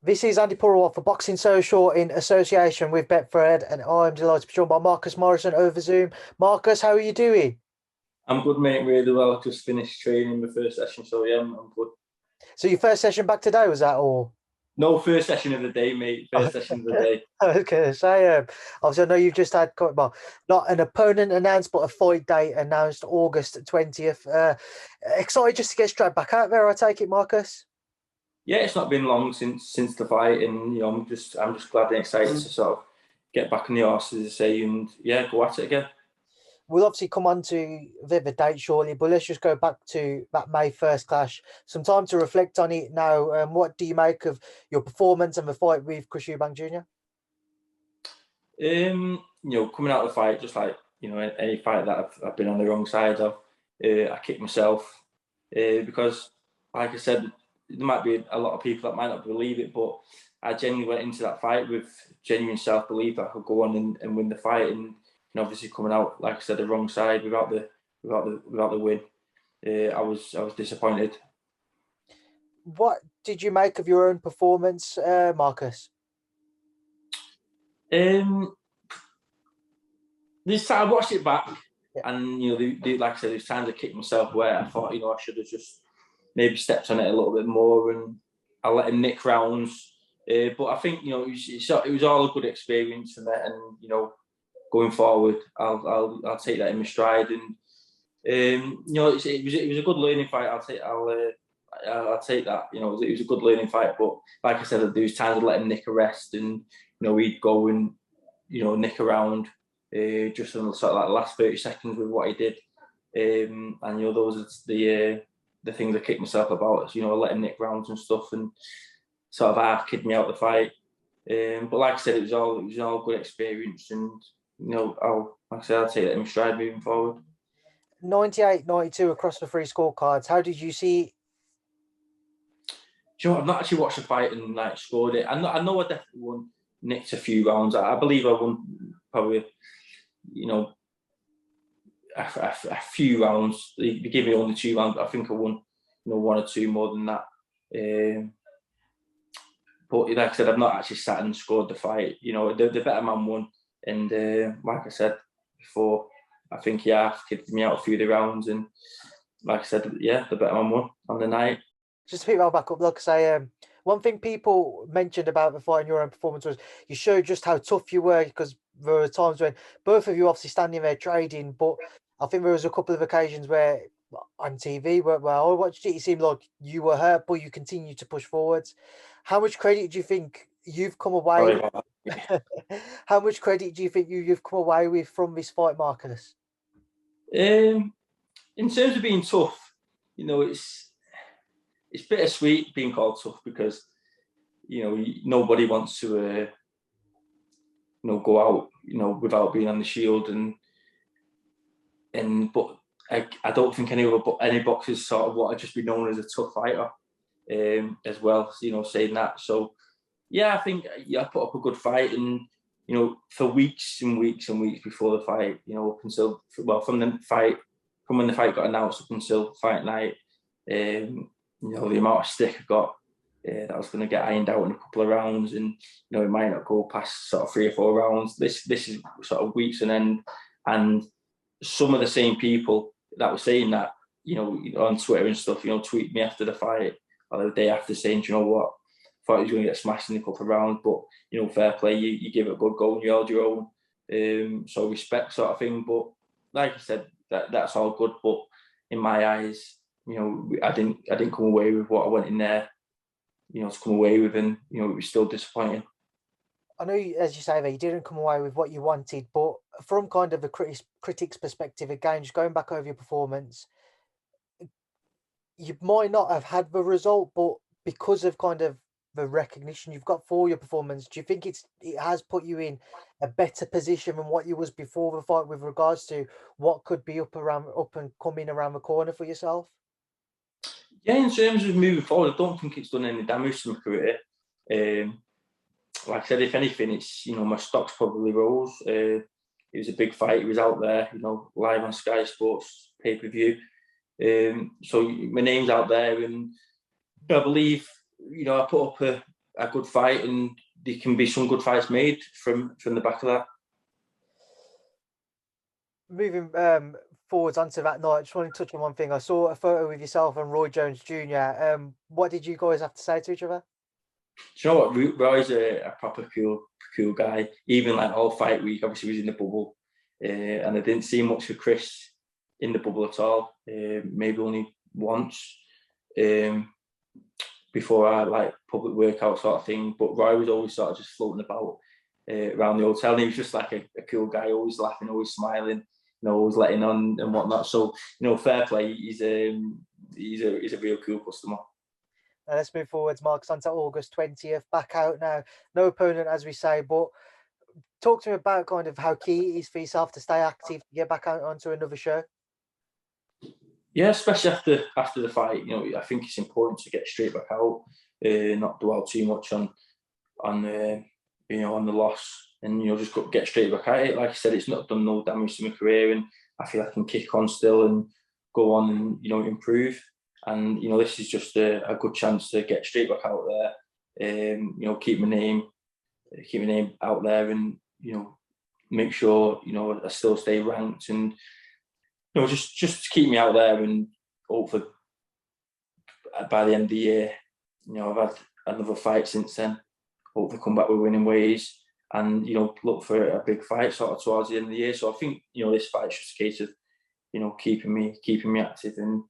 This is Andi Purewal for Boxing Social in association with Betfred, and I'm delighted to be joined by Marcus Morrison over Zoom. Marcus, how are you doing? I'm good, mate. Really well. Just finished training my first session, so yeah, I'm good. So your first session back today, was that all? No, first session of the day, mate. First session of the day. Okay, so obviously I know you've just had well, not an opponent announced, but a fight date announced August 20th. Excited just to get straight back out there, I take it, Marcus? Yeah, it's not been long since the fight, and you know, I'm just glad and excited to sort of get back on the horse, as I say, and yeah, go at it again. We'll obviously come on to the date shortly, but let's just go back to that May 1st clash. Some time to reflect on it now. What do you make of your performance and the fight with Chris Eubank Jr.? You know, coming out of the fight, just like, you know, any fight that I've been on the wrong side of, I kicked myself because, like I said, there might be a lot of people that might not believe it, but I genuinely went into that fight with genuine self-belief that I could go on and win the fight, and obviously coming out, like I said, the wrong side without the win, I was disappointed. What did you make of your own performance, Marcus? This time I watched it back, and you know, like I said, there's times I kicked myself where I thought, you know, I should have just maybe stepped on it a little bit more, and I let him nick rounds. But I think, you know, it was all a good experience, and you know, going forward, I'll take that in my stride, and you know, it was a good learning fight. I'll take that. You know, it was a good learning fight. But like I said, there was times I let him nick a rest, and you know, he'd go and, you know, nick around just in the sort of like the last 30 seconds with what he did. And you know, those are the things I kick myself about. You know, I let him nick rounds and stuff, and sort of half-kicked me out the fight. But like I said, it was all good experience, and you know, like I said, I'll take that in stride moving forward. 98-92 across the three scorecards. How did you see? Do you know what? I've not actually watched the fight and like scored it. I know I definitely won, nicked a few rounds. I believe I won probably, you know, a few rounds. They gave me only 2 rounds, but I think I won, you know, 1 or 2 more than that. But like I said, I've not actually sat and scored the fight. You know, the better man won, and like I said before, I think he half-kicked me out a few of the rounds, and like I said, yeah, the better man won on the night. Just to pick that back up, look, say one thing people mentioned about the fight and your own performance was you showed just how tough you were, because there were times when both of you obviously standing there trading, but I think there was a couple of occasions where on TV where I watched it, it seemed like you were hurt, but you continued to push forwards. How much credit do you think you've come away with? How much credit do you think you've come away with from this fight, Marcus? In terms of being tough, you know, it's bittersweet being called tough, because you know, nobody wants to you know, go out, you know, without being on the shield, but I don't think any boxers sort of want to just be known as a tough fighter as well, you know, saying that. So yeah, I think I put up a good fight, and you know, for weeks and weeks and weeks before the fight, you know, up until, well, from when the fight got announced up until fight night, you know, the amount of stick I got, that I was going to get ironed out in a couple of rounds, and you know, it might not go past sort of 3 or 4 rounds. This is sort of weeks on end, and some of the same people that were saying that, you know, on Twitter and stuff, you know, tweet me after the fight or the day after, saying, you know what, I thought he was going to get smashed in a couple of rounds, but you know, fair play, you give it a good go and you held your own. So respect, sort of thing. But like I said, that's all good. But in my eyes, you know, I didn't come away with what I went in there, you know, to come away with, and you know, it was still disappointing. I know, as you say, that you didn't come away with what you wanted, but from kind of a critic's perspective, again, just going back over your performance, you might not have had the result, but because of kind of the recognition you've got for your performance, do you think it has put you in a better position than what you was before the fight with regards to what could be up and coming around the corner for yourself? Yeah, in terms of moving forward, I don't think it's done any damage to my career. Like I said, if anything, it's, you know, my stock's probably rose. it was a big fight. He was out there, you know, live on Sky Sports pay-per-view. So my name's out there, and I believe, you know, I put up a good fight, and there can be some good fights made from the back of that. Moving forwards onto that night, I just want to touch on one thing. I saw a photo with yourself and Roy Jones Jr. What did you guys have to say to each other? Do you know what? Roy's a proper cool guy. Even like all fight week, obviously, he was in the bubble, and I didn't see much of Chris in the bubble at all. Maybe only once before our like public workout sort of thing. But Roy was always sort of just floating about around the hotel, and he was just like a cool guy, always laughing, always smiling, you know, always letting on and whatnot. So, you know, fair play. He's a real cool customer. Now let's move forwards, Marcus, onto August 20th. Back out now. No opponent, as we say, but talk to me about kind of how key it is for yourself to stay active, to get back out onto another show. Yeah, especially after the fight, you know, I think it's important to get straight back out, not dwell too much on you know, on the loss, and, you know, just get straight back at it. Like I said, it's not done no damage to my career, and I feel I can kick on still and go on and, you know, improve. And, you know, this is just a good chance to get straight back out there, you know, keep my name out there, and, you know, make sure, you know, I still stay ranked, and, you know, just keep me out there, and hopefully by the end of the year, you know, I've had another fight since then. Hopefully come back with winning ways, and, you know, look for a big fight sort of towards the end of the year. So I think, you know, this fight's just a case of, you know, keeping me active, and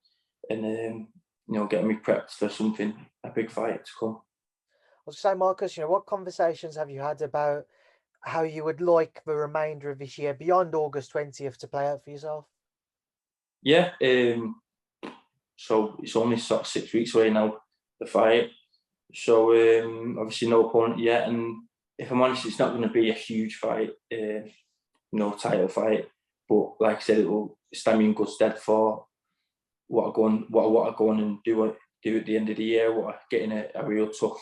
you know, getting me prepped for something, a big fight to come. I was saying, Marcus, you know, what conversations have you had about how you would like the remainder of this year beyond August 20th to play out for yourself? Yeah, so it's only sort of 6 weeks away now, the fight. So obviously no opponent yet, and if I'm honest, it's not going to be a huge fight, you know, title fight. But like I said, it will stand me in good stead for what I go on and do at the end of the year. What I get in a real tough,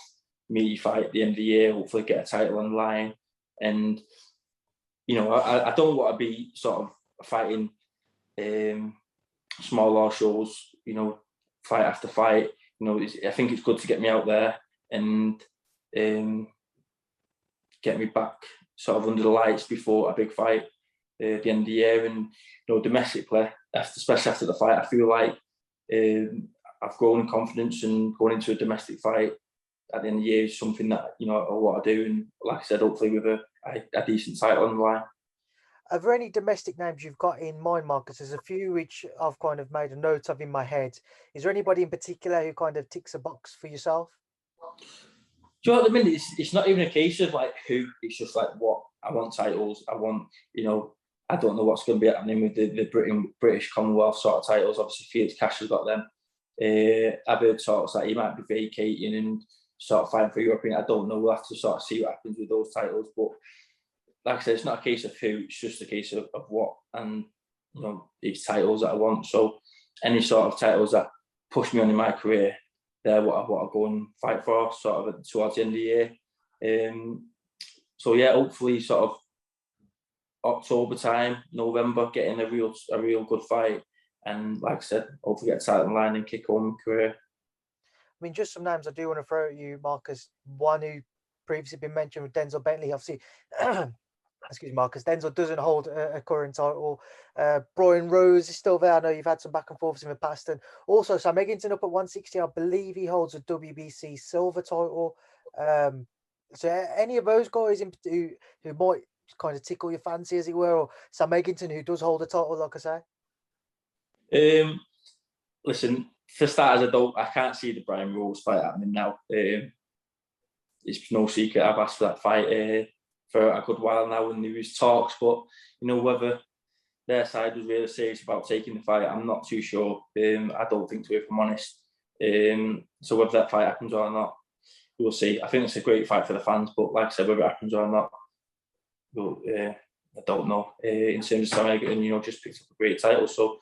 meaty fight at the end of the year. Hopefully, get a title on the line, and, you know, I don't want to be sort of fighting smaller shows, you know, fight after fight. You know, I think it's good to get me out there and get me back sort of under the lights before a big fight at the end of the year. And, you know, domestically, especially after the fight, I feel like I've grown in confidence, and going into a domestic fight at the end of the year is something that, you know, I want to do. And like I said, hopefully with a decent title on the line. Are there any domestic names you've got in mind, Marcus? There's a few which I've kind of made a note of in my head. Is there anybody in particular who kind of ticks a box for yourself? Do you know what I mean? It's not even a case of like who. It's just like what I want titles. I want, you know, I don't know what's going to be happening with the British Commonwealth sort of titles. Obviously, Felix Cash has got them. I've heard talks that he might be vacating and sort of fighting for European. I don't know. We'll have to sort of see what happens with those titles. But like I said, it's not a case of who. It's just a case of what, and, you know, it's titles that I want. So any sort of titles that push me on in my career, they're what I want to go and fight for, sort of towards the end of the year. So yeah, hopefully sort of October time, November, getting a real good fight, and like I said, hopefully get a title line and kick on my career. I mean, just some names I do want to throw at you, Marcus. One who previously been mentioned with Denzel Bentley, obviously. Excuse me, Marcus. Denzel doesn't hold a current title. Brian Rose is still there. I know you've had some back and forths in the past, and also Sam Eggington up at 160. I believe he holds a WBC silver title. So any of those guys who might kind of tickle your fancy, as it were, or Sam Eggington, who does hold a title, like I say? Listen, for starters, I can't see the Brian Rose fight happening now. It's no secret I've asked for that fight for a good while now, and there was talks, but, you know, whether their side was really serious about taking the fight, I'm not too sure. I don't think so, if I'm honest. So whether that fight happens or not, we'll see. I think it's a great fight for the fans, but like I said, whether it happens or not, well, I don't know. In terms of Sam Eggington, you know, just picked up a great title. So,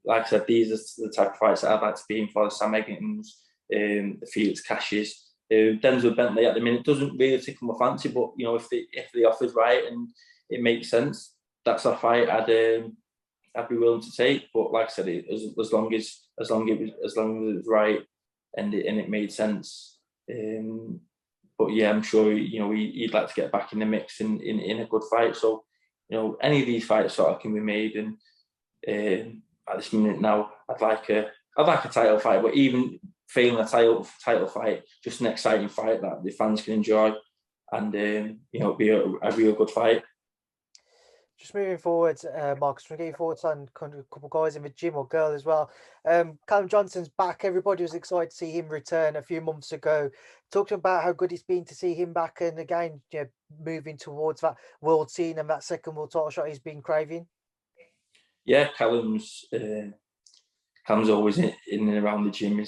like I said, these are the type of fights that I'd like to be in for. The Sam Eggingtons, the Felix Cashes. Denzel Bentley at the minute doesn't really tickle my fancy, but, you know, if the offer's right and it makes sense, that's a fight I'd be willing to take. But like I said, as long as it was right and it made sense. But yeah, I'm sure he'd like to get back in the mix in a good fight. So any of these fights sort of can be made. And at this minute now, I'd like a title fight. But even failing a title fight, just an exciting fight that the fans can enjoy, and it'd be a real good fight. Just moving forward, Marcus, can we get your thoughts on a couple of guys in the gym or girl as well? Callum Johnson's back. Everybody was excited to see him return a few months ago. Talking about how good it's been to see him back, and again, moving towards that world scene and that second world title shot he's been craving. Yeah, Callum's always in and around the gym.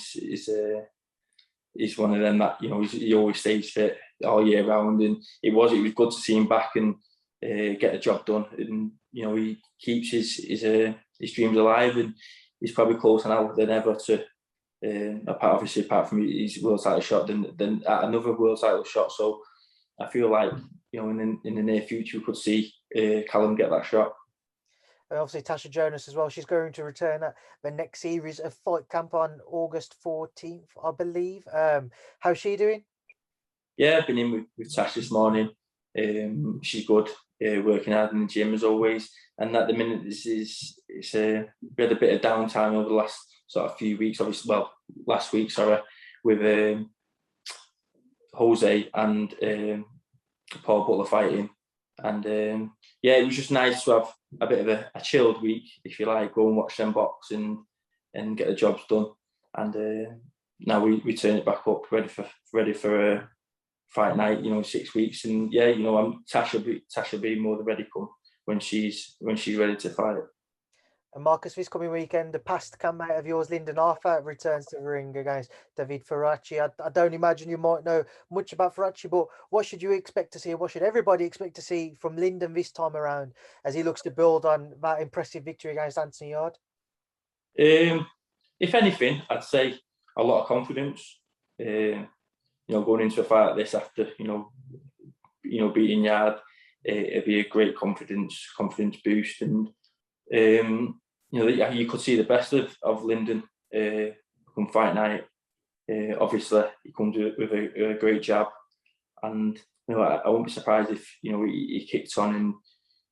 He's one of them that he always stays fit all year round, and it was good to see him back and get the job done. And he keeps his dreams alive, and he's probably closer now than ever to apart from his world title shot than at another world title shot. So I feel like in the near future we could see Callum get that shot. And obviously Sasha Jonas as well. She's going to return at the next series of Fight Camp on August 14th, I believe. How's she doing? Yeah, I've been in with Sasha this morning. She's good, working hard in the gym as always. And at the minute, we had a bit of downtime over the last sort of few weeks. Obviously, well, last week, sorry, with Jose and Paul Butler fighting. And yeah, it was just nice to have a bit of a chilled week, if you like, go and watch them box and get the jobs done. And now we turn it back up, ready for fight night, 6 weeks. And yeah, Tasha be more than ready come when she's ready to fight. And Marcus, this coming weekend, the past campmate of yours, Lyndon Arthur, returns to the ring against David Ferracci. I don't imagine you might know much about Ferracci, but what should you expect to see? What should everybody expect to see from Lyndon this time around as he looks to build on that impressive victory against Anthony Yarde? If anything, I'd say a lot of confidence. Going into a fight like this after beating Yarde, it'd be a great confidence boost. And you could see the best of Lyndon come fight night. Obviously, he comes with a great jab, and I won't be surprised if he kicks on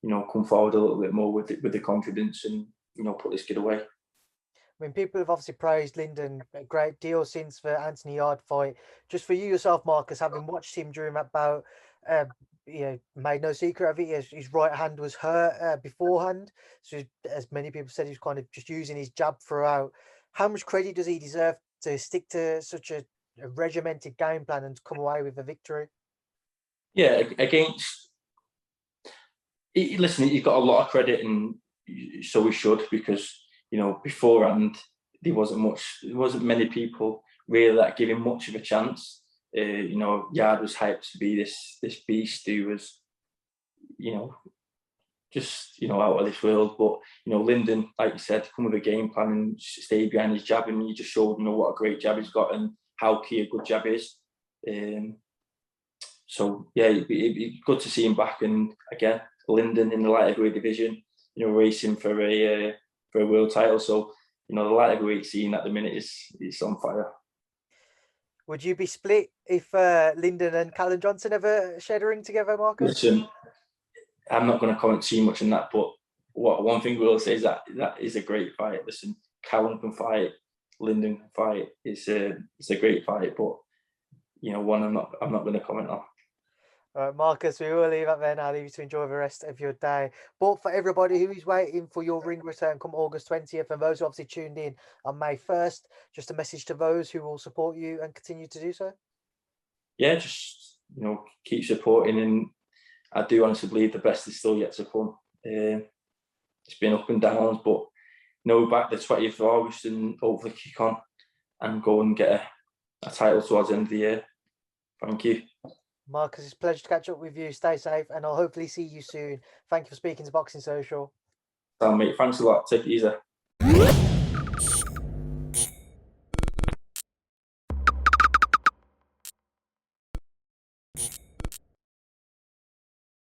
and come forward a little bit more with the confidence and put this kid away. I mean, people have obviously praised Lyndon a great deal since the Anthony Yarde fight. Just for you yourself, Marcus, having watched him during that bout, made no secret of it. His right hand was hurt beforehand. So as many people said, he was kind of just using his jab throughout. How much credit does he deserve to stick to such a regimented game plan and to come away with a victory? Yeah, listen, he's got a lot of credit, and so he should, because beforehand there wasn't many people really that gave him much of a chance. Yarde was hyped to be this beast who was, just out of this world. But Lyndon, like you said, come with a game plan and stay behind his jab, and he just showed what a great jab he's got and how key a good jab is. So yeah, it'd be good to see him back, and again, Lyndon in the light heavyweight division, racing for a world title. So the light heavyweight scene at the minute is on fire. Would you be split if Lyndon and Callum Johnson ever shared a ring together, Marcus? Listen, I'm not going to comment too much on that, but one thing we'll say is that is a great fight. Listen, Callum can fight, Lyndon can fight. It's a great fight, but one I'm not going to comment on. All right, Marcus, we will leave that there now. Leave you to enjoy the rest of your day. But for everybody who is waiting for your ring return come August 20th, and those who obviously tuned in on May 1st, just a message to those who will support you and continue to do so. Yeah, just keep supporting, and I do honestly believe the best is still yet to come. It's been up and downs, but back the 20th of August and hopefully kick on and go and get a title towards the end of the year. Thank you. Marcus, it's a pleasure to catch up with you. Stay safe, and I'll hopefully see you soon. Thank you for speaking to Boxing Social. Mate, thanks a lot. Take it easy.